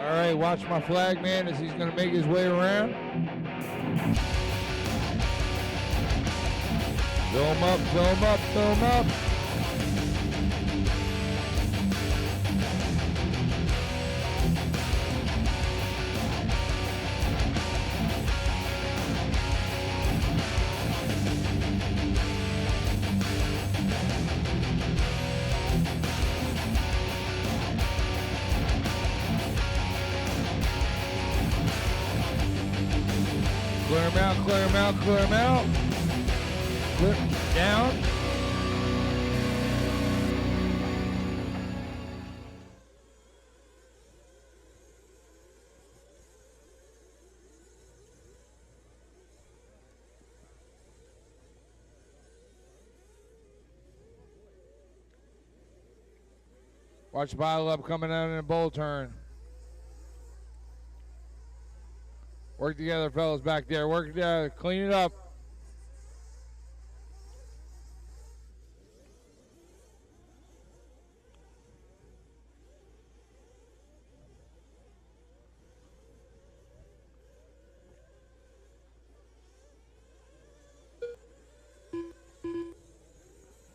All right, watch my flag man as he's going to make his way around. Fill him up, fill him up, fill him up. Clear him out, clear him out, clear him out. Clear, down. Watch the pile up coming out in a bowl turn. Work together, fellas back there. Work together, clean it up.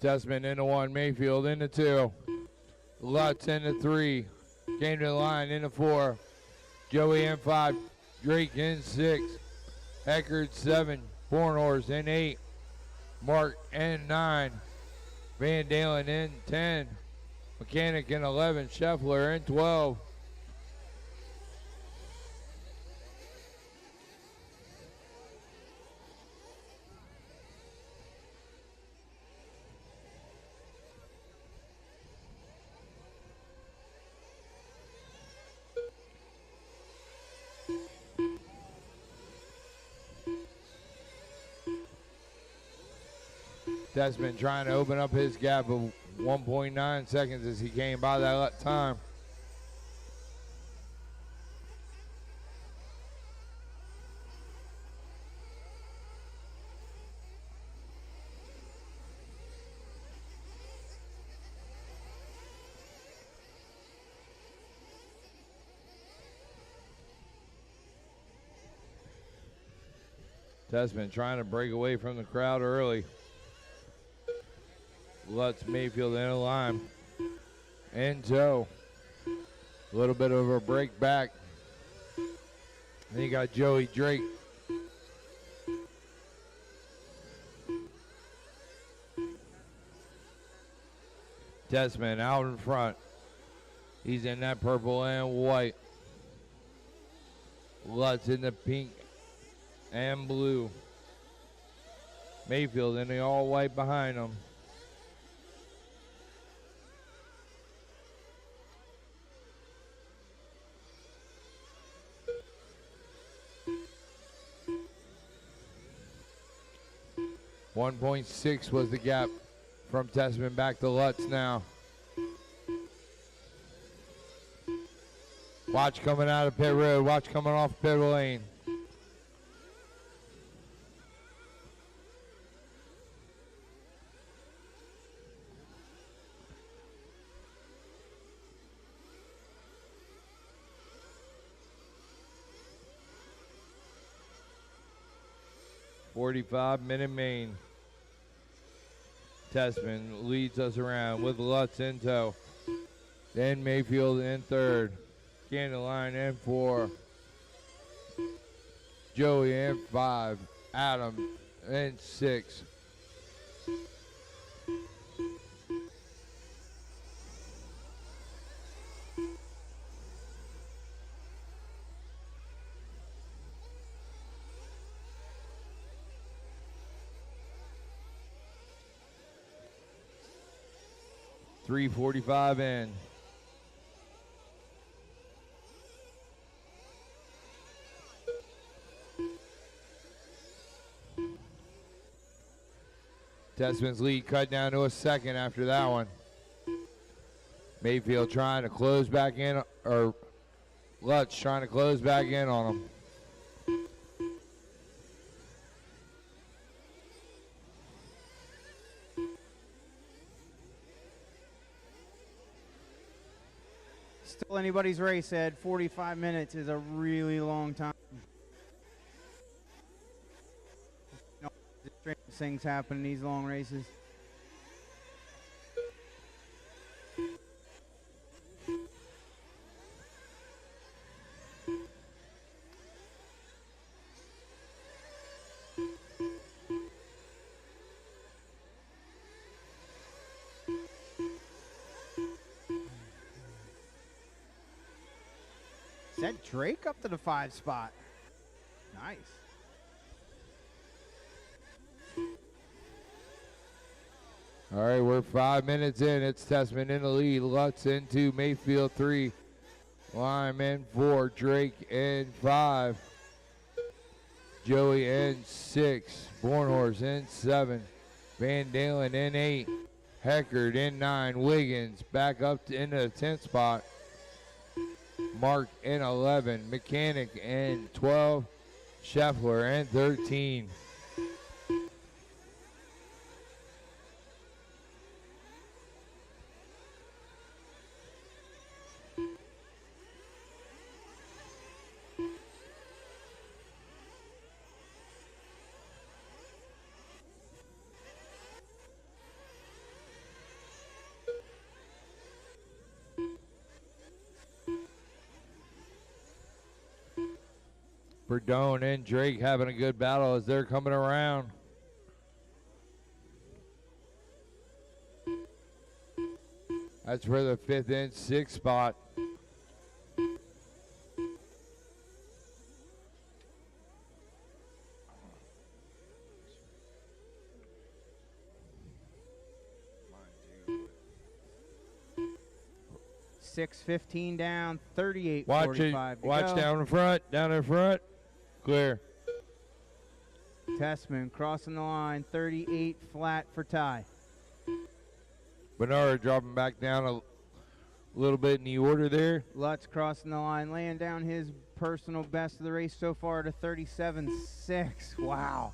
Tessmann into one, Mayfield into two. LUTZ into three. Came to the line into four. Joey in five. Drake in 6, HECKERT 7, Bornhorst in 8, Mark in 9, VANDALAN in 10, MACKANICK in 11, SCHREFFLER in 12. Tessmann trying to open up his gap of 1.9 seconds as he came by that time. Tessmann trying to break away from the crowd early. LUTZ, Mayfield in a line. And Joe. A little bit of a break back. Then you got Joey Drake. Tessmann out in front. He's in that purple and white. LUTZ in the pink and blue. Mayfield in the all white behind him. .6 was the gap from Tessmann back to LUTZ now. Watch coming out of pit road. Watch coming off pit lane. .45-minute main. Tessmann leads us around with LUTZ in tow. Then Mayfield in third. Line in 4. Joey in 5. Adam in 6. .345 in. Tessmann's lead cut down to a second after that one. Mayfield trying to close back in, or LUTZ trying to close back in on him. Still anybody's race, Ed. 45 minutes is a really long time. You know, strange things happen in these long races. Is that Drake up to the 5 spot? Nice. All right, we're 5 minutes in. It's Tessmann in the lead. LUTZ into Mayfield 3. Lyman 4. Drake in 5. Joey in 6. Bornhorst in 7. VANDALAN in 8. HECKERT in 9. WIGGINS back up into the 10th spot. Mark in 11. MACKANICK in 12. SCHREFFLER in 13. BOURDON and Drake having a good battle as they're coming around. That's for the 5th and 6th spot. .6:15 down, 38:45 Watch it. Watch down in front. Down in front. Clear. Tessmann crossing the line, 38 flat for Ty. Bernard dropping back down a little bit in the order there. LUTZ crossing the line, laying down his personal best of the race so far to 37.6. Wow.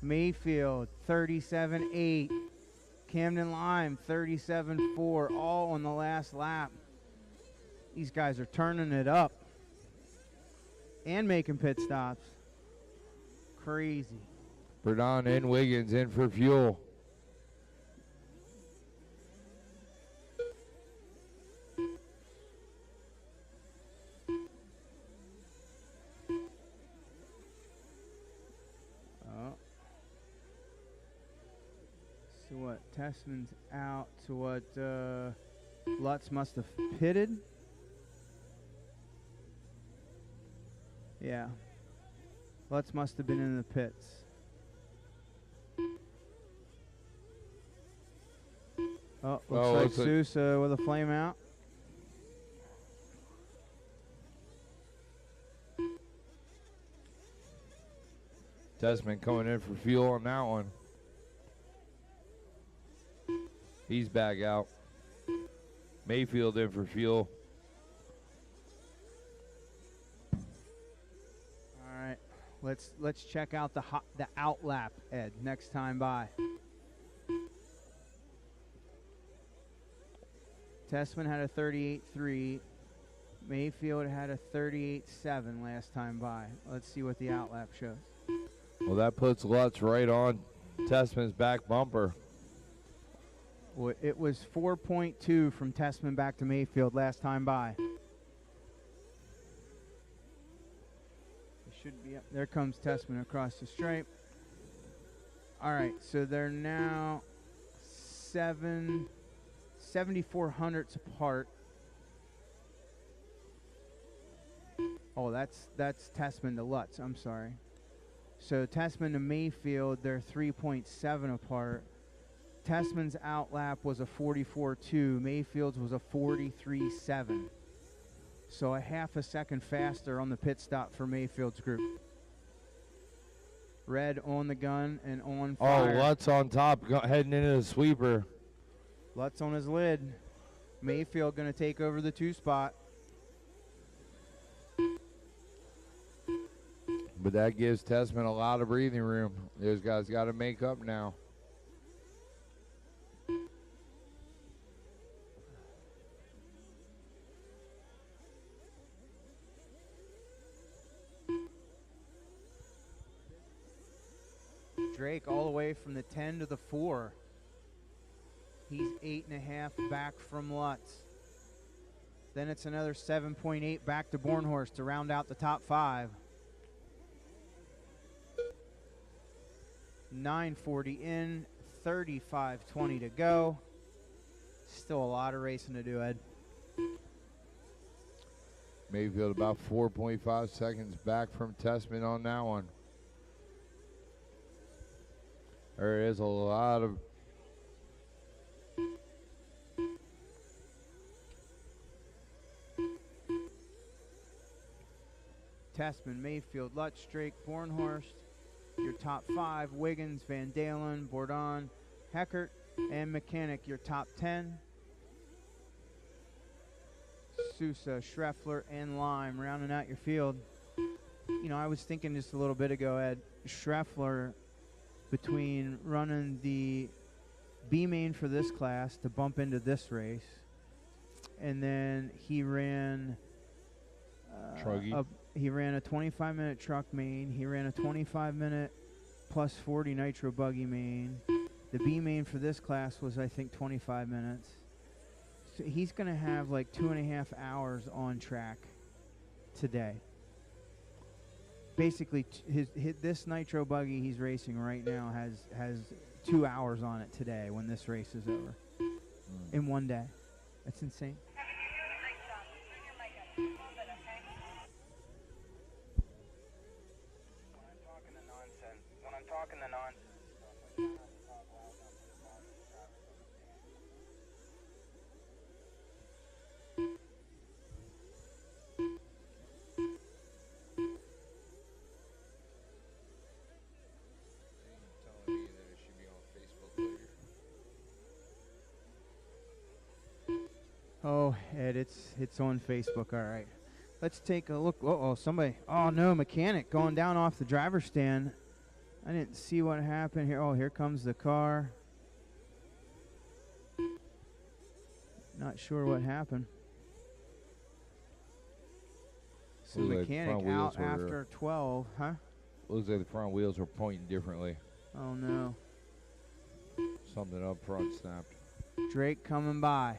Mayfield, 37.8. Camden Lime, 37.4, all on the last lap. These guys are turning it up and making pit stops. Crazy. BOURDON and WIGGINS in for fuel. So what, Tessmann's out. So what, LUTZ must have pitted. Yeah. LUTZ must have been in the pits. Oh, looks like SOUSA with a flame out. Tessmann coming in for fuel on that one. He's back out. Mayfield in for fuel. All right, let's check out the out lap, Ed, next time by. Tessmann had a 38.3. Mayfield had a 38.7 last time by. Let's see what the out lap shows. Well, that puts LUTZ right on Tessmann's back bumper. Well, it was 4.2 from Tessmann back to Mayfield last time by. It should be up. There comes Tessmann across the stripe. All right, so they're now 74 hundredths apart. Oh, that's Tessmann to LUTZ. I'm sorry. So Tessmann to Mayfield, they're 3.7 apart. Tessmann's out lap was a 44.2. Mayfield's was a 43.7. So a half a second faster on the pit stop for Mayfield's group. Red on the gun and on fire. Oh, LUTZ on top, heading into the sweeper. LUTZ on his lid. Mayfield going to take over the 2 spot. But that gives Tessmann a lot of breathing room. Those guys got to make up now. Drake all the way from the 10 to the 4. He's 8.5 back from Lutz. Then it's another 7.8 back to Bornhorst to round out the top 5. 9:40 in, 35:20 to go. Still a lot of racing to do, Ed. Mayfield about 4.5 seconds back from Tessmann on that one. There is a lot of Tessmann, Mayfield, Lutz, Drake, Bornhorst. Your top 5, Wiggins, VANDALAN, BOURDON, HECKERT, and MACKANICK, your top 10. SOUSA, SCHREFFLER, and Lime rounding out your field. You know, I was thinking just a little bit ago, Ed, SCHREFFLER, between running the B main for this class to bump into this race, and then he ran he ran a 25-minute truck main. He ran a 25-minute plus 40 Nitro Buggy main. The B main for this class was, I think, 25 minutes. So he's going to have like 2.5 hours on track today. Basically, this Nitro Buggy he's racing right now has 2 hours on it today when this race is over. In one day. That's insane. Oh, Ed, it's on Facebook. All right. Let's take a look. Uh-oh, somebody. Oh, no, MACKANICK going down off the driver's stand. I didn't see what happened here. Oh, here comes the car. Not sure what happened. So MACKANICK out after 12, huh? Looks like the front wheels were pointing differently. Oh, no. Something up front snapped. Drake coming by.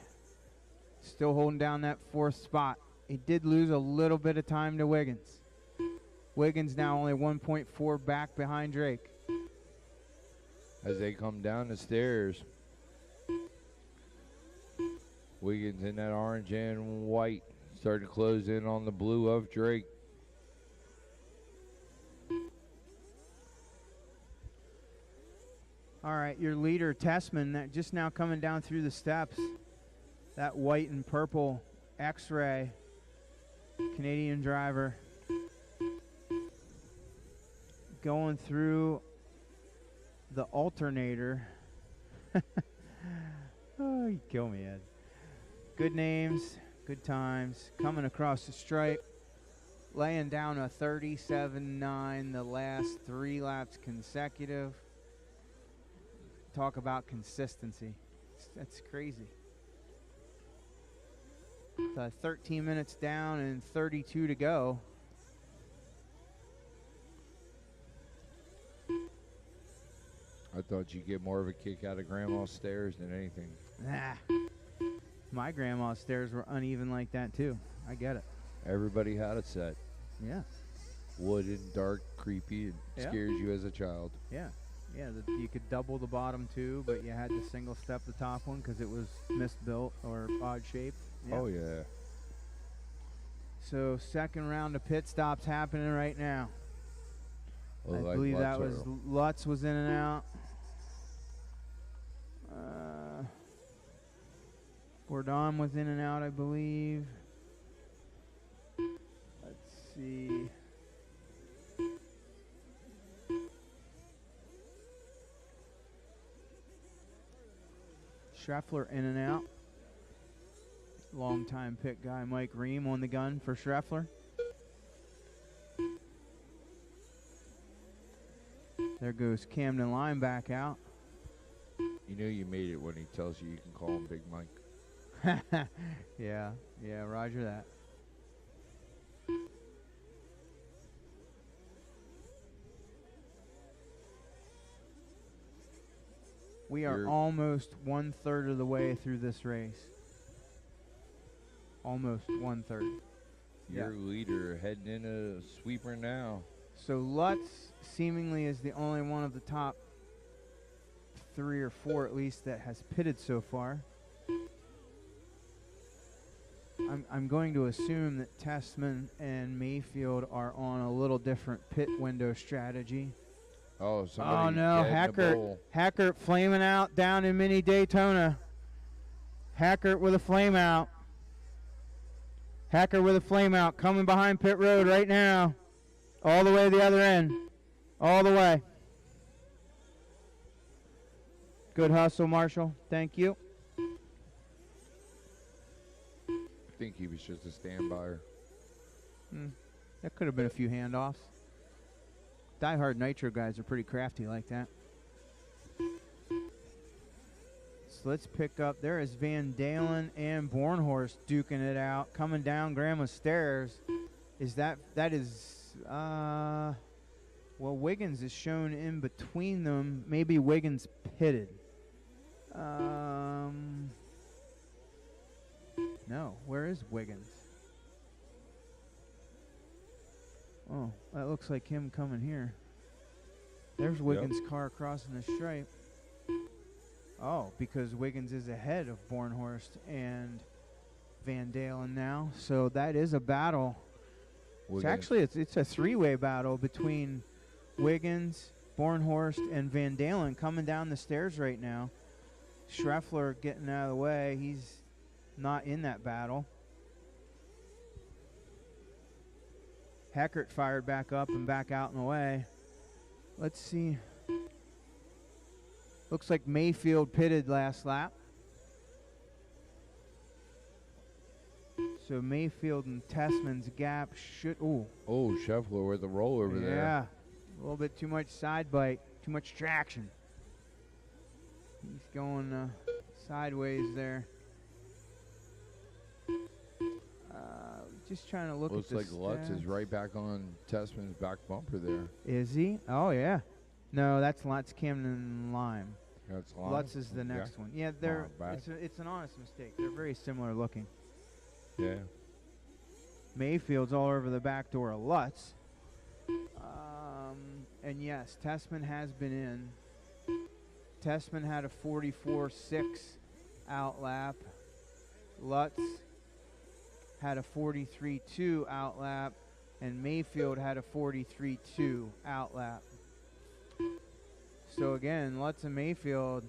Still holding down that 4th spot. He did lose a little bit of time to Wiggins. Wiggins now only 1.4 back behind Drake. As they come down the stairs, Wiggins in that orange and white, starting to close in on the blue of Drake. All right, your leader, Tessmann, that just now coming down through the steps. That white and purple X-Ray Canadian driver going through the alternator. Oh, you kill me, Ed. Good names, good times. Coming across the stripe, laying down a 37.9 the last 3 laps consecutive. Talk about consistency. That's crazy. 13 minutes down and 32 to go. I thought you'd get more of a kick out of Grandma's stairs than anything. Nah. My grandma's stairs were uneven like that too. I get it. Everybody had it set. Yeah. Wooden, dark, creepy, and scares you as a child. Yeah. Yeah, you could double the bottom too, but you had to single step the top one because it was misbuilt or odd shaped. Yeah. Oh, yeah. So second round of pit stops happening right now. Well, I like believe that Lutz was Lutz was in and out. BOURDON was in and out, I believe. Let's see. SCHREFFLER in and out. Long-time pit guy Mike Ream on the gun for SCHREFFLER. There goes Camden Line back out. You know you made it when he tells you can call him Big Mike. Yeah, roger that. We are almost 1/3 of the way through this race. Almost 1/3. Your leader heading into sweeper now. So Lutz seemingly is the only one of the top 3 or 4 at least that has pitted so far. I'm going to assume that Tessmann and Mayfield are on a little different pit window strategy. Oh, somebody. Oh no, HECKERT flaming out down in mini Daytona. HECKERT with a flame out. HECKERT with a flame out, coming behind pit road right now. All the way to the other end. All the way. Good hustle, Marshall. Thank you. I think he was just a standby. That could have been a few handoffs. Die-hard Nitro guys are pretty crafty like that. So let's pick up. There is VANDALAN and Bornhorst duking it out, coming down Grandma's stairs. That is well, Wiggins is shown in between them. Maybe Wiggins pitted. No, where is Wiggins? Oh, that looks like him coming here. There's Wiggins' car crossing the stripe. Oh, because Wiggins is ahead of Bornhorst and VANDALAN now. So that is a battle. It's actually it's a three-way battle between Wiggins, Bornhorst, and VANDALAN coming down the stairs right now. SCHREFFLER getting out of the way. He's not in that battle. HECKERT fired back up and back out and away. Let's see. Looks like Mayfield pitted last lap. So Mayfield and Tessmann's gap should. Oh, Scheffler with a roll over there. Yeah, a little bit too much side bite, too much traction. He's going sideways there. Just trying to look at this. Looks like LUTZ is right back on Tessmann's back bumper there. Is he? Oh, yeah. No, that's LUTZ, CAMDEN, Lime. That's Lime? LUTZ is the next one. Yeah, they're. It's an honest mistake. They're very similar looking. Yeah. Mayfield's all over the back door of LUTZ. And yes, Tessmann has been in. Tessmann had a 44.6 out lap. LUTZ had a 43.2 out lap, and Mayfield had a 43.2 out lap. So again, LUTZ and Mayfield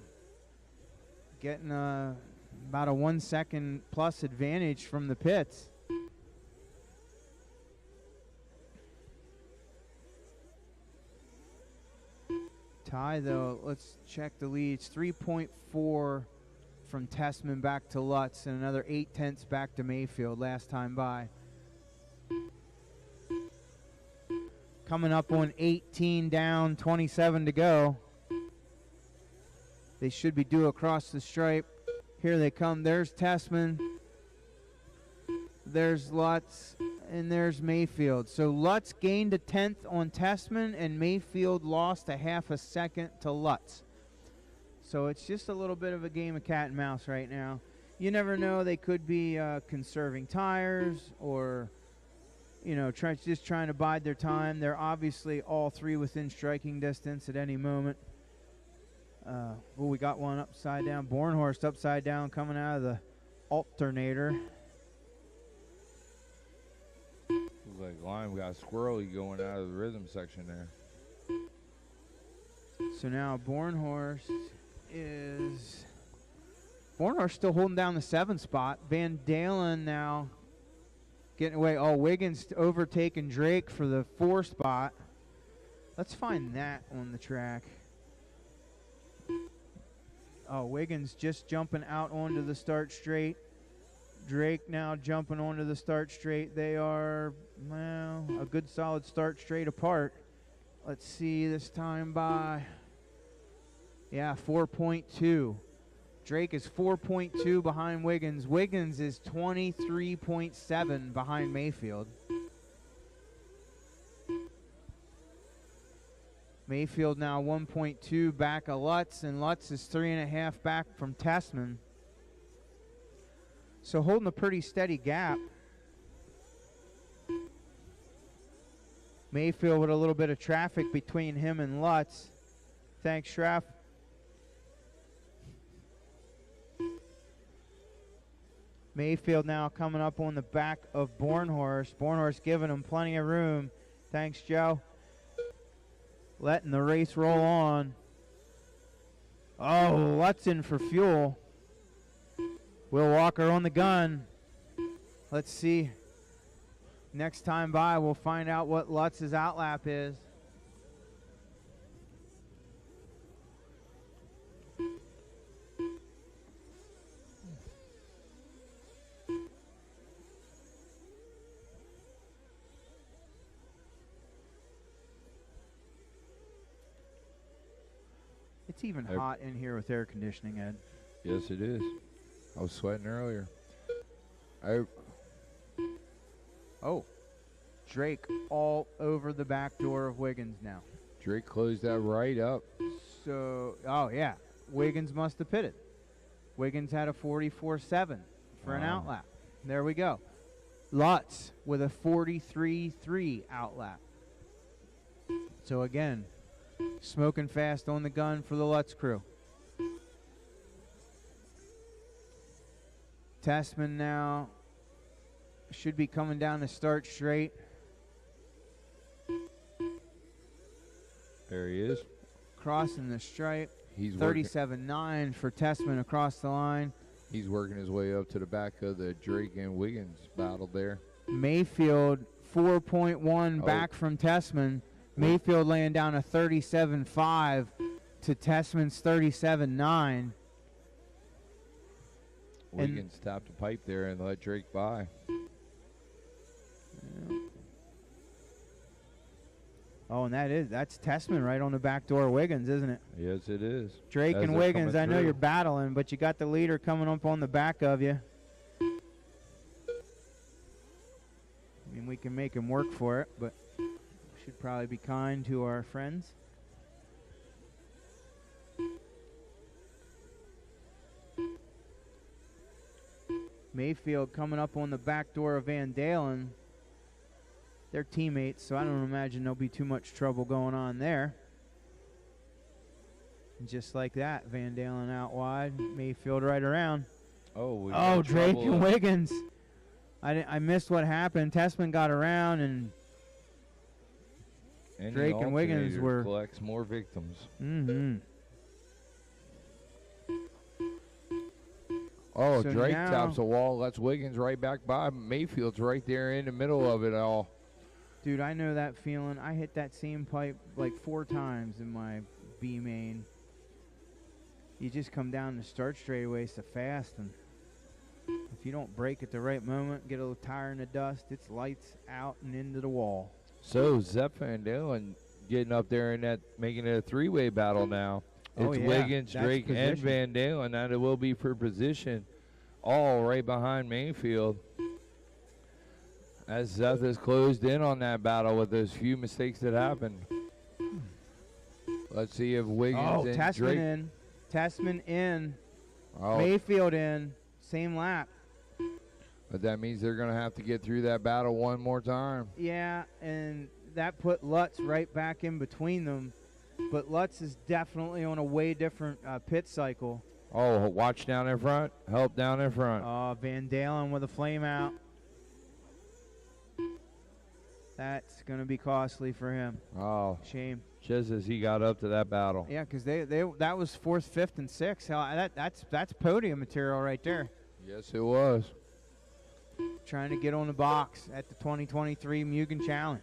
getting about a 1 second plus advantage from the pits. Ty, though, let's check the leads. 3.4 from Tessmann back to LUTZ, and another 0.8 back to Mayfield last time by. Coming up on 18 down, 27 to go. They should be due across the stripe. Here they come. There's Tessmann. There's LUTZ. And there's Mayfield. So LUTZ gained a 10th on Tessmann, and Mayfield lost a half a second to LUTZ. So it's just a little bit of a game of cat and mouse right now. You never know. They could be conserving tires or, you know, just trying to bide their time. They're obviously all three within striking distance at any moment. We got one upside down. Bornhorst upside down coming out of the alternator. Looks like Lime got squirrely going out of the rhythm section there. So now Bornhorst still holding down the 7th spot. VANDALAN now getting away. Oh, Wiggins overtaking Drake for the 4 spot. Let's find that on the track. Oh, Wiggins just jumping out onto the start straight. Drake now jumping onto the start straight. They are, well, a good solid start straight apart. Let's see this time by. Yeah, 4.2. Drake is 4.2 behind Wiggins. Wiggins is 23.7 behind Mayfield. Mayfield now 1.2 back of Lutz, and Lutz is 3.5 back from TESSMANN. So holding a pretty steady gap. Mayfield with a little bit of traffic between him and Lutz. Thanks, Schreff. Mayfield now coming up on the back of Bornhorst. Bornhorst giving him plenty of room. Thanks, Joe. Letting the race roll on. Oh, Lutz in for fuel. Will Walker on the gun. Let's see. Next time by, we'll find out what Lutz's outlap is. It's even hot in here with air conditioning, Ed. Yes, it is. I was sweating earlier. Oh, Drake all over the back door of Wiggins now. Drake closed that right up. So, oh yeah, Wiggins must have pitted. Wiggins had a 44.7 for an outlap. There we go. Lutz with a 43.3 outlap. So again, smoking fast on the gun for the Lutz crew. TESSMANN now should be coming down the start straight. There he is. Crossing the stripe. He's 37.9 for TESSMANN across the line. He's working his way up to the back of the Drake and Wiggins battle there. Mayfield 4.1 back from TESSMANN. Mayfield laying down a 37.5 to TESSMANN's 37.9. Wiggins tapped a pipe there and let Drake by. Yeah. Oh, and that's TESSMANN right on the back door of Wiggins, isn't it? Yes, it is. Drake and Wiggins, I know you're battling, but you got the leader coming up on the back of you. I mean, we can make him work for it, but should probably be kind to our friends. Mayfield coming up on the back door of VANDALAN. They're teammates, so I don't imagine there'll be too much trouble going on there. And just like that, VANDALAN out wide, Mayfield right around. Oh, Drake and Wiggins. I missed what happened. TESSMANN got around, and Drake and Wiggins collects more victims. Mm-hmm. Oh, so Drake taps the wall, lets Wiggins right back by. Mayfield's right there in the middle of it all. Dude, I know that feeling. I hit that same pipe like 4 times in my B main. You just come down the start straightaway so fast, and if you don't brake at the right moment, get a little tire in the dust, it's lights out and into the wall. So SETH VANDALAN getting up there and making it a 3-way battle now. It's Wiggins, Drake, and VANDALAN. That it will be for position, all right behind Mayfield. As SETH has closed in on that battle with those few mistakes that happened. Let's see if Wiggins and TESSMANN Drake. in. TESSMANN in. Mayfield in. Same lap. But that means they're going to have to get through that battle one more time. Yeah, and that put LUTZ right back in between them. But LUTZ is definitely on a way different pit cycle. Oh, watch down in front. Help down in front. VANDALAN with a flame out. That's going to be costly for him. Oh. Shame. Just as he got up to that battle. Yeah, because that was 4th, 5th, and 6th. Hell, that's podium material right there. Yes, it was. Trying to get on the box at the 2023 Mugen Challenge.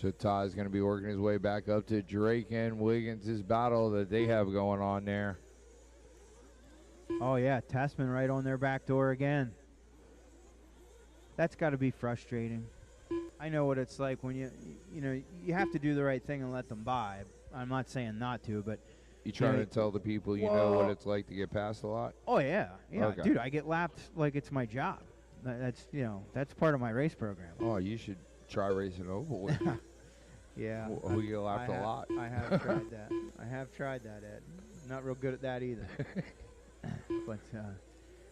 So Ty's going to be working his way back up to Drake and Wiggins' battle that they have going on there. Oh, yeah, TESSMANN right on their back door again. That's got to be frustrating. I know what it's like when you have to do the right thing and let them by. I'm not saying not to, but you trying to tell the people you know what it's like to get past a lot? Oh, yeah. Yeah, okay. Dude, I get lapped like it's my job. That's, you know, that's part of my race program. Oh, you should try racing oval with me. Yeah. We get laughed a lot. I have tried that. I have tried that, Ed. Not real good at that either.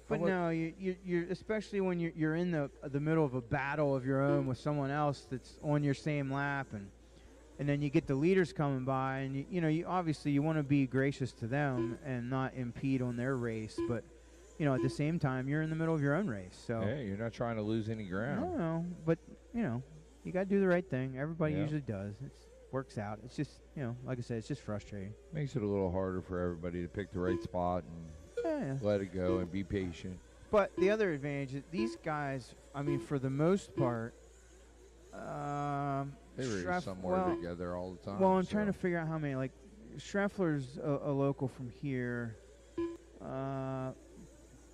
But no, you're especially when you're in the middle of a battle of your own with someone else that's on your same lap, and then you get the leaders coming by, and you obviously you want to be gracious to them and not impede on their race, but at the same time you're in the middle of your own race, so hey, you're not trying to lose any ground. No, but you got to do the right thing. Everybody usually does. It works out. It's just like I said, it's just frustrating. Makes it a little harder for everybody to pick the right spot and let it go and be patient. But the other advantage is these guys, I mean, for the most part, they race somewhere together all the time. Well, I'm trying to figure out how many. Like, SCHREFFLER's a local from here.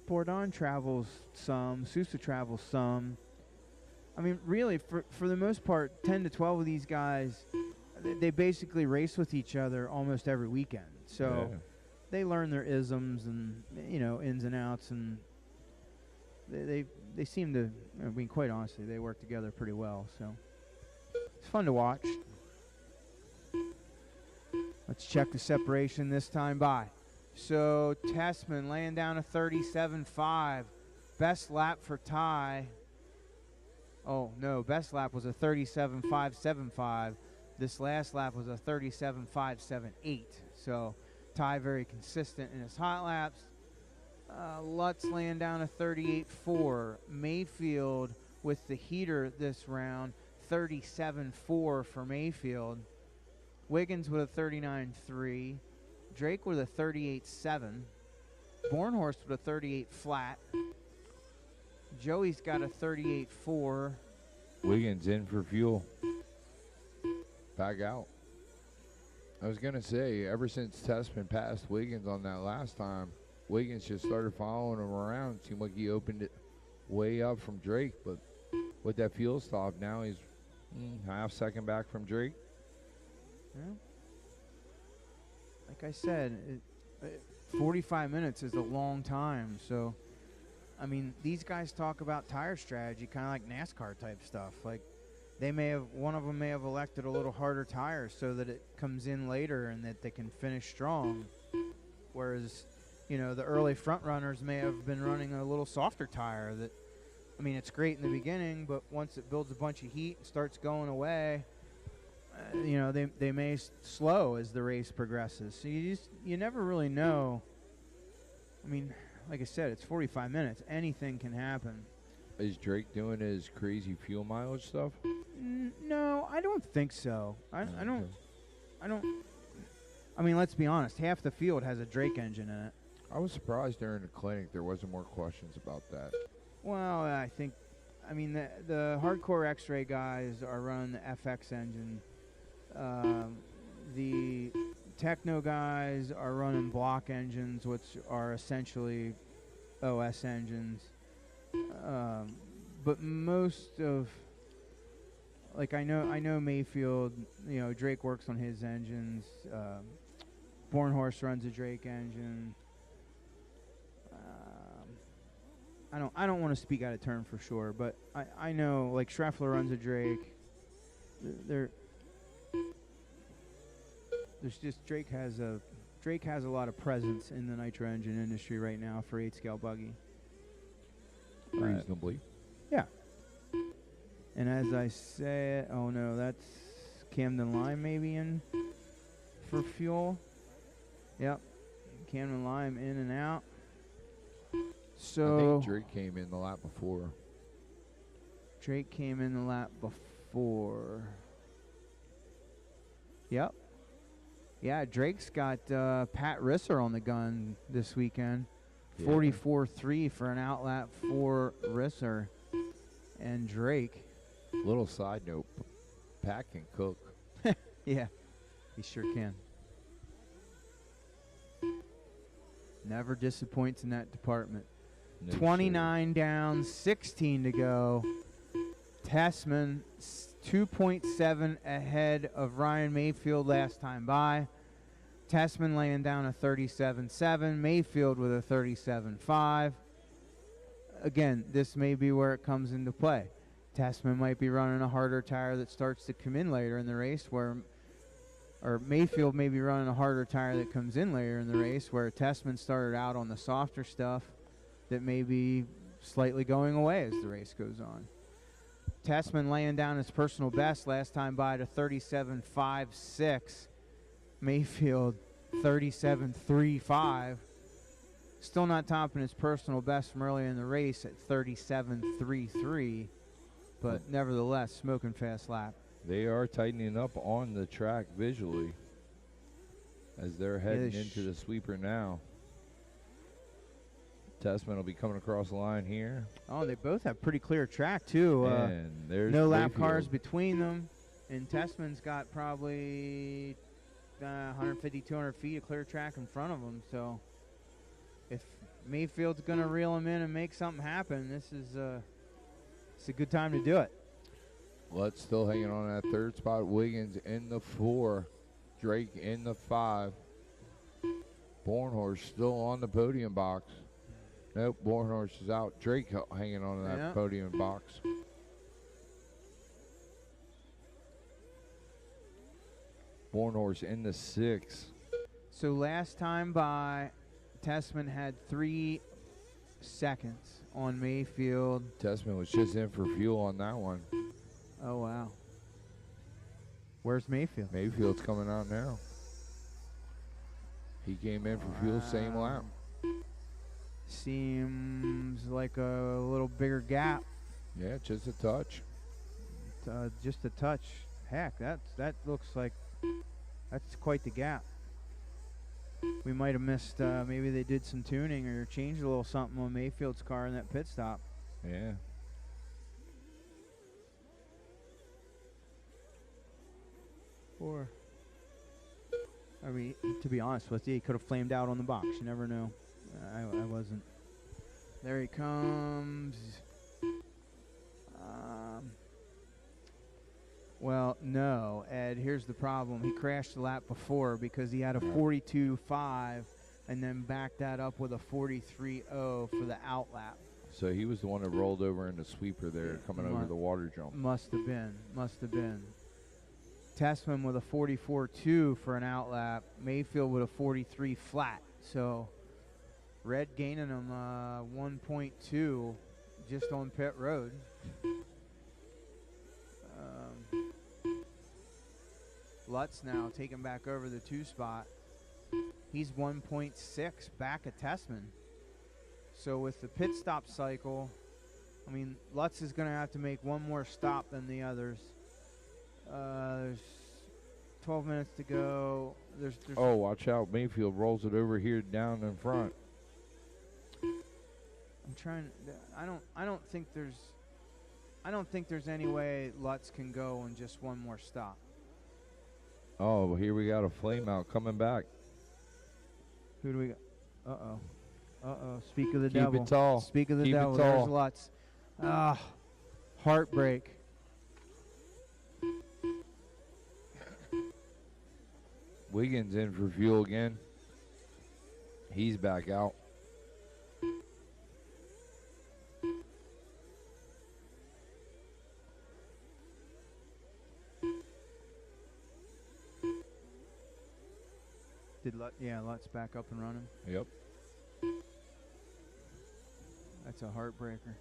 BOURDON travels some. SOUSA travels some. I mean, really, for the most part, 10 to 12 of these guys, they basically race with each other almost every weekend. So they learn their isms and, ins and outs, and they seem to, I mean, quite honestly, they work together pretty well. So it's fun to watch. Let's check the separation this time by. So TESSMANN laying down a 37.5. Best lap for Ty. Oh, no, best lap was a 37.575. This last lap was a 37.578. So Ty very consistent in his hot laps. LUTZ laying down a 38.4. MAIFIELD with the heater this round, 37.4 for MAIFIELD. WIGGINS with a 39.3. Drake with a 38.7. Bornhorst with a 38 flat. Joey's got a 38.4. WIGGINS in for fuel. Back out. I was going to say, ever since TESSMANN passed WIGGINS on that last time, WIGGINS just started following him around. Seemed like he opened it way up from Drake, but with that fuel stop, now he's half second back from Drake. Yeah. Like I said, 45 minutes is a long time. So, I mean, these guys talk about tire strategy, kind of like NASCAR type stuff. Like, one of them may have elected a little harder tires so that it comes in later and that they can finish strong. Whereas, the early front runners may have been running a little softer tire that, I mean, it's great in the beginning, but once it builds a bunch of heat and starts going away, they may slow as the race progresses. So you never really know. I mean, like I said, it's 45 minutes. Anything can happen. Is Drake doing his crazy fuel mileage stuff? No, I don't think so. I don't. I mean, let's be honest. Half the field has a Drake engine in it. I was surprised during the clinic there wasn't more questions about that. Well, I mean, the hardcore X-ray guys are running the FX engine. The techno guys are running block engines, which are essentially OS engines. But most of, like, I know MAIFIELD, Drake works on his engines. Bornhorst runs a Drake engine. I don't want to speak out of turn for sure, but I know, like, SCHREFFLER runs a Drake. There's just Drake has a lot of presence in the nitro engine industry right now for 8-scale buggy. Reasonably. Yeah. And as I say, oh no, that's CAMDEN Lime maybe in for fuel. Yep. CAMDEN Lime in and out. So I think Drake came in the lap before. Drake came in the lap before. Yep. Yeah, Drake's got Pat Risser on the gun this weekend. 44.3 for an outlap for Risser and Drake. Little side note, Pat can cook. Yeah, he sure can. Never disappoints in that department. No 29 down, 16 to go. TESSMANN 2.7 ahead of Ryan MAIFIELD last time by. TESSMANN laying down a 37.7. MAIFIELD with a 37.5. again, this may be where it comes into play. Tessmann might be running a harder tire that starts to come in later in the race, or Mayfield may be running a harder tire that comes in later in the race, where Tessmann started out on the softer stuff that may be slightly going away as the race goes on. Tessmann laying down his personal best last time by to 37.56. Mayfield 37.35. Still not topping his personal best from earlier in the race at 37.33, but nevertheless, smoking fast lap. They are tightening up on the track visually as they're heading into the sweeper now. Tessmann will be coming across the line here. Oh, they both have pretty clear track, too. And there's no lap Mayfield. cars between them, and Tessmann's got probably 150, 200 feet of clear track in front of him. So if Mayfield's going to reel him in and make something happen, this is it's a good time to do it. LUTZ still hanging on that third spot. Wiggins in the 4. Drake in the 5. Bornhorst still on the podium box. Nope, Bornhorst is out. Drake hanging on to that podium box. Bornhorst in the 6. So last time by, Tessmann had 3 seconds on Mayfield. Tessmann was just in for fuel on that one. Oh, wow. Where's Mayfield? Mayfield's coming out now. He came in for fuel, same lap. Seems like a little bigger gap. Yeah, just a touch. Just a touch. Heck, that looks like that's quite the gap. We might have missed, maybe they did some tuning or changed a little something on Mayfield's car in that pit stop. Yeah. Or, I mean, to be honest with you, he could have flamed out on the box. You never know. I wasn't. There he comes. Well, no, Ed, here's the problem. He crashed the lap before because he had a 42.5 and then backed that up with a 43.0 for the out lap. So he was the one that rolled over in the sweeper there, coming over the water jump. Must have been. Tessmann with a 44.2 for an out lap. Mayfield with a 43 flat. So Red gaining him 1.2 just on pit road. LUTZ now taking back over the 2 spot. He's 1.6 back at Tessmann. So with the pit stop cycle, I mean, LUTZ is going to have to make one more stop than the others. There's 12 minutes to go. There's oh, watch out. Mayfield rolls it over here down in front. I'm trying. I don't think there's any way LUTZ can go on just one more stop. Oh, well, here we got a flame out coming back. Who do we got? Uh-oh. Speak of the Keep devil. it tall. Speak of the Keep devil. it tall. There's LUTZ. Heartbreak. Wiggins in for fuel again. He's back out. LUTZ back up and running. Yep. That's a heartbreaker.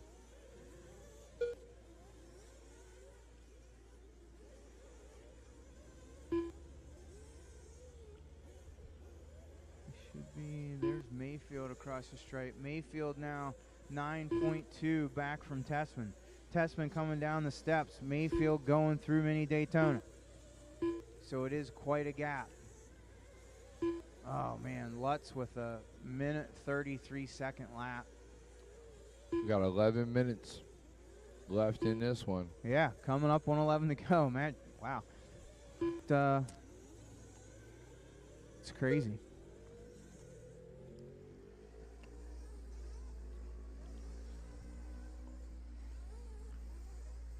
There's Mayfield across the stripe. Mayfield now 9.2 back from Tessmann. Tessmann coming down the steps. Mayfield going through Mini Daytona. So it is quite a gap. Oh man, LUTZ with a 1:33 lap. We got 11 minutes left in this one. Yeah, coming up on 11 to go, man. Wow. It's crazy.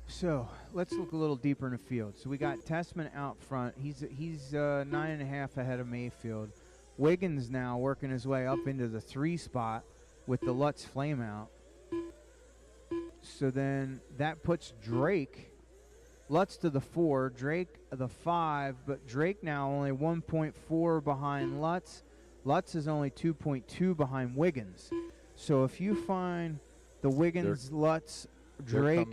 So let's look a little deeper in the field. So we got Tessmann out front. He's 9.5 ahead of Mayfield. Wiggins now working his way up into the 3 spot with the LUTZ flame out. So then that puts Drake, LUTZ to the 4, Drake the 5, but Drake now only 1.4 behind LUTZ. LUTZ is only 2.2 behind Wiggins. So if you find the Wiggins, LUTZ, Drake,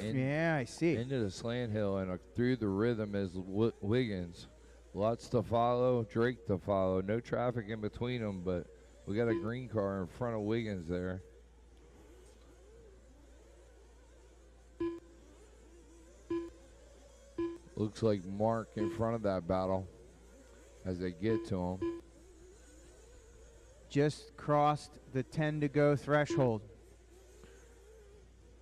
yeah, I see. Into the slant hill and through the rhythm is Wiggins. LUTZ to follow, Drake to follow. No traffic in between them, but we got a green car in front of Wiggins there. Looks like Mark in front of that battle as they get to him. Just crossed the 10 to go threshold.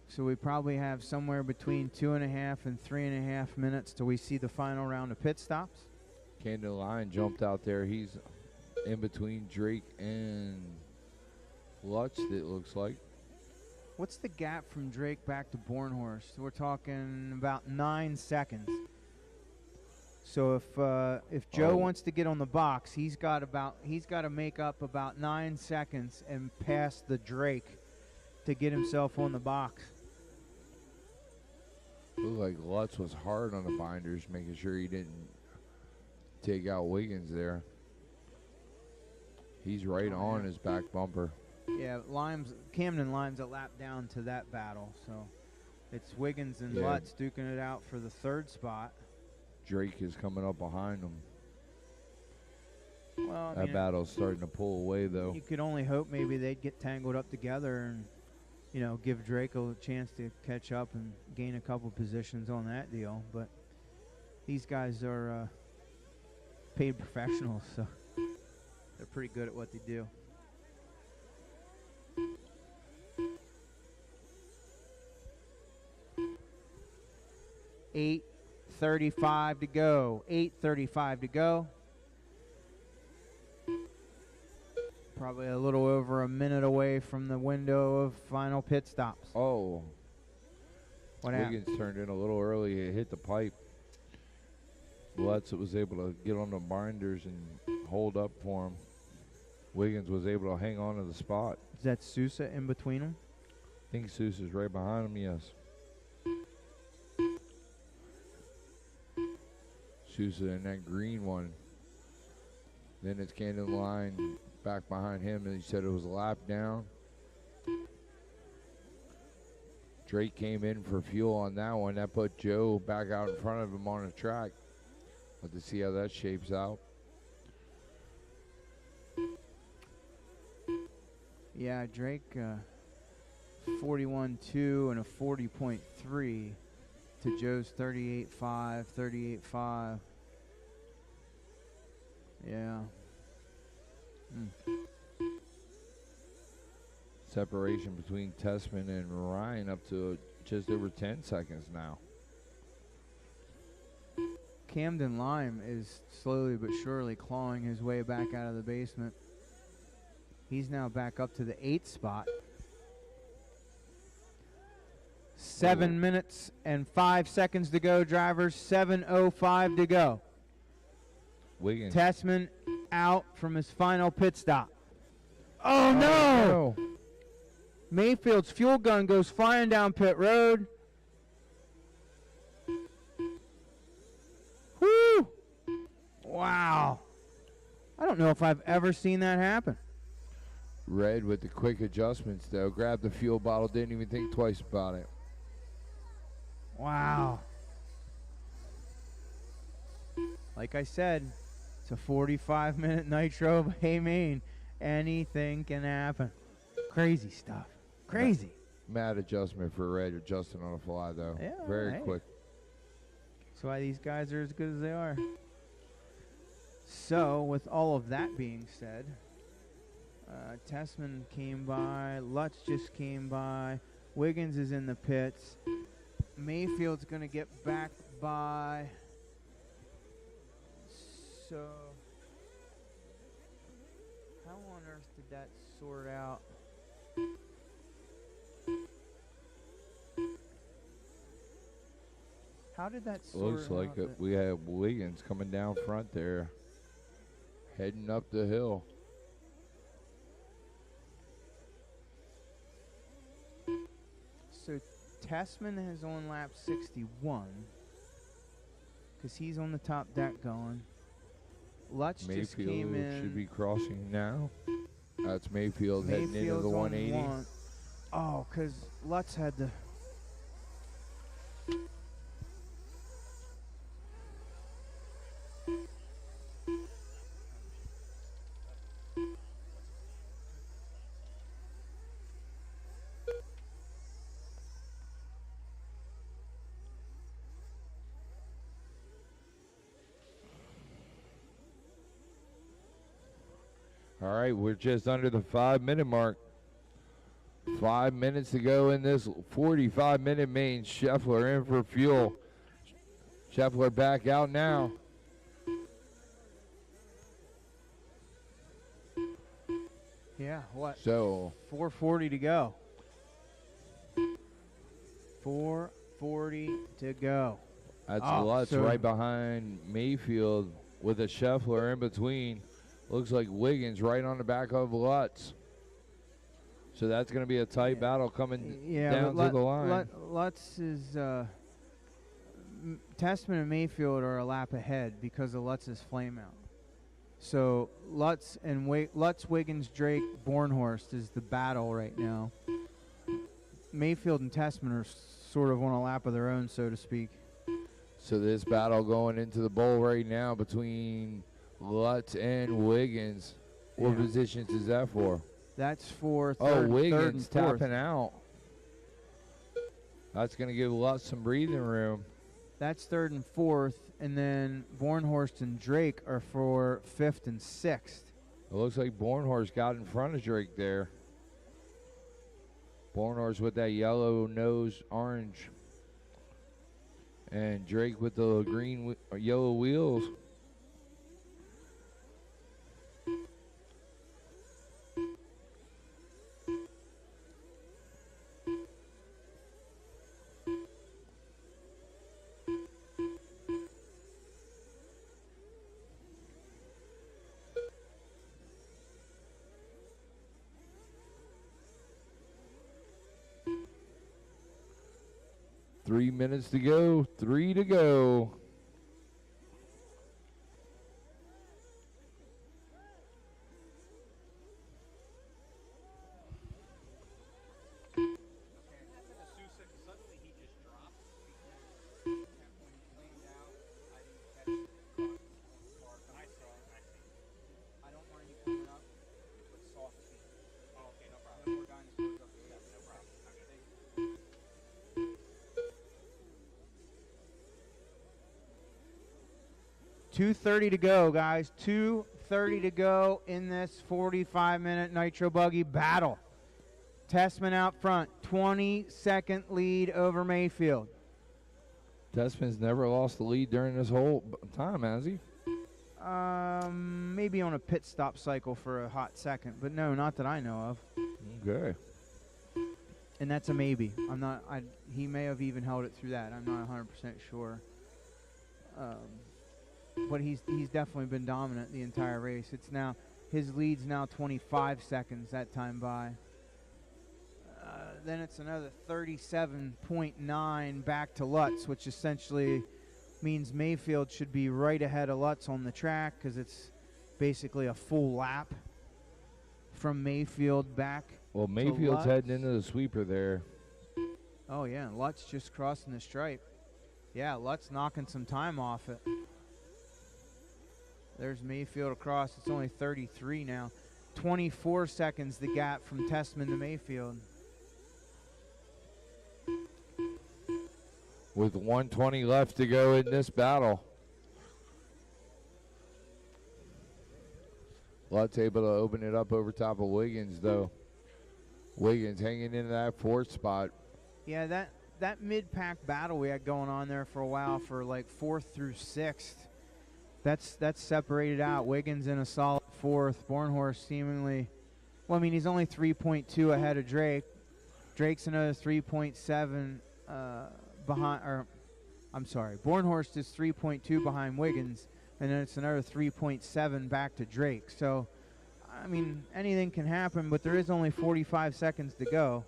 So we probably have somewhere between 2.5 and 3.5 minutes till we see the final round of pit stops. CAMDEN Line jumped out there. He's in between Drake and LUTZ, it looks like. What's the gap from Drake back to Bornhorst? We're talking about 9 seconds. So if Joe wants to get on the box, he's got to make up about 9 seconds and pass the Drake to get himself on the box. Looked like LUTZ was hard on the binders, making sure he didn't take out Wiggins there. He's right on his back bumper. Yeah, CAMDEN Lime's a lap down to that battle, so it's Wiggins and LUTZ duking it out for the 3rd spot. Drake is coming up behind him. Well, that battle's starting to pull away, though. You could only hope maybe they'd get tangled up together and, you know, give Drake a chance to catch up and gain a couple positions on that deal. But these guys are paid professionals, so they're pretty good at what they do. .35 to go. 8:35 to go. Probably a little over a minute away from the window of final pit stops. Oh. What happened? Wiggins turned in a little early. It hit the pipe. LUTZ was able to get on the binders and hold up for him. Wiggins was able to hang on to the spot. Is that SOUSA in between them? I think SOUSA's right behind him, yes. SOUSA in that green one. Then it's CAMDEN Line back behind him, and he said it was a lap down. Drake came in for fuel on that one. That put Joe back out in front of him on the track. Let's see how that shapes out. Yeah, Drake 41.2 and a 40.3 to Joe's 38.5, 38.5. Yeah. Separation between Tessmann and Ryan up to just over 10 seconds now. CAMDEN Lime is slowly but surely clawing his way back out of the basement. He's now back up to the 8th spot. 7 minutes and 5 seconds to go, drivers. 7:05 to go. Wiggins. Tessmann out from his final pit stop. Oh, no! Mayfield's fuel gun goes flying down pit road. Woo! Wow. I don't know if I've ever seen that happen. Red with the quick adjustments, though. Grabbed the fuel bottle, didn't even think twice about it. Wow. Like I said, it's a 45-minute Nitro of Hey Main. Anything can happen. Crazy stuff. Crazy. Mad adjustment for Red, adjusting on the fly, though. Yeah, very quick. That's why these guys are as good as they are. So, with all of that being said, Tessmann came by. LUTZ just came by. Wiggins is in the pits. Mayfield's going to get back by. So, how on earth did that sort out? How did that sort out? Looks like we have Wiggins coming down front there, heading up the hill. So Tessmann is on lap 61 because he's on the top deck going. LUTZ just came in. Should be crossing now. That's Mayfield heading into the 180. Oh, because LUTZ had the. All right, we're just under the 5-minute mark. 5 minutes to go in this 45-minute main. Schreffler in for fuel. Schreffler back out now. Yeah, what? So 4:40 to go. 4:40 to go. That's LUTZ right behind Mayfield with a Schreffler in between. Looks like Wiggins right on the back of LUTZ. So that's going to be a tight battle coming down to the line. LUTZ is Tessmann and Mayfield are a lap ahead because of LUTZ's flame out. So LUTZ and LUTZ, Wiggins, Drake, Bornhorst is the battle right now. Mayfield and Tessmann are sort of on a lap of their own, so to speak. So this battle going into the bowl right now between LUTZ and Wiggins. What positions is that for? That's for third, Wiggins third and fourth. tapping out. That's going to give LUTZ some breathing room. That's third and fourth, and then Bornhorst and Drake are for fifth and sixth. It looks like Bornhorst got in front of Drake there. Bornhorst with that yellow nose, orange. And Drake with the green, yellow wheels. Three minutes to go, 3 to go. .230 to go, guys. 2:30 to go in this 45-minute Nitro Buggy battle. Tessmann out front, 20-second lead over Mayfield. Tessmann's never lost the lead during this whole time, has he? Maybe on a pit stop cycle for a hot second, but no, not that I know of. Okay. And that's a maybe. I'm not. He may have even held it through that. I'm not 100% sure. But he's definitely been dominant the entire race. It's now his lead's now 25 seconds that time by. Then it's another 37.9 back to LUTZ, which essentially means Mayfield should be right ahead of LUTZ on the track because it's basically a full lap from Mayfield back. Well, Mayfield's heading into the sweeper there. Oh yeah, LUTZ just crossing the stripe. Yeah, LUTZ knocking some time off it. There's Mayfield across. It's only 33 now. 24 seconds the gap from Tessmann to Mayfield. With 1:20 left to go in this battle. LUTZ able to open it up over top of Wiggins, though. Wiggins hanging into that fourth spot. Yeah, that mid-pack battle we had going on there for a while for like fourth through sixth. That's separated out. Wiggins in a solid fourth. Bornhorst seemingly, well, I mean, he's only 3.2 ahead of Drake. Drake's another 3.7 behind, or I'm sorry, Bornhorst is 3.2 behind Wiggins, and then it's another 3.7 back to Drake. So, I mean, anything can happen, but there is only 45 seconds to go.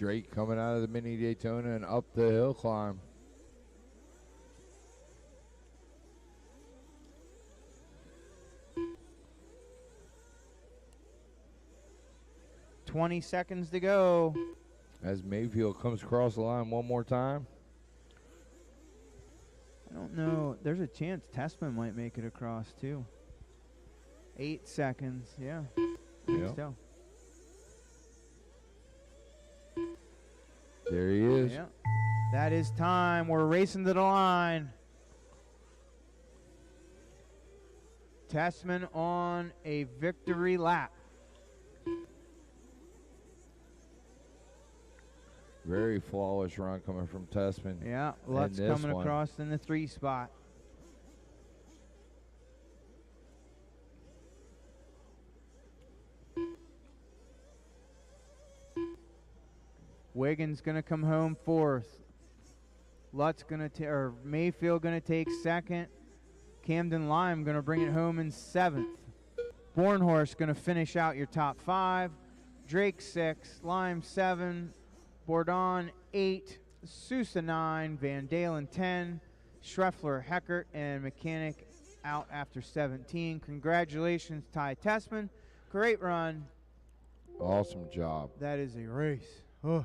Drake coming out of the mini Daytona and up the hill climb. "20 seconds to go." As Mayfield comes across the line one more time. I don't know. There's a chance Tessmann might make it across, too. 8 seconds. Yeah. Yep. So. There he is. Yeah. That is time. We're racing to the line. Tessmann on a victory lap. Very flawless run coming from Tessmann. Yeah, Lutz coming across in the 3 spot. Wiggins gonna come home 4th. Lutz gonna or Mayfield gonna take 2nd. Camden Lime gonna bring it home in 7th. Bornhorst gonna finish out your top 5. Drake 6, Lime 7, Bourdon 8, SOUSA 9, VANDALAN 10, SCHREFFLER, HECKERT, and MACKANICK out after 17. Congratulations, TY TESSMANN. Great run. Awesome job. That is a race. Oh.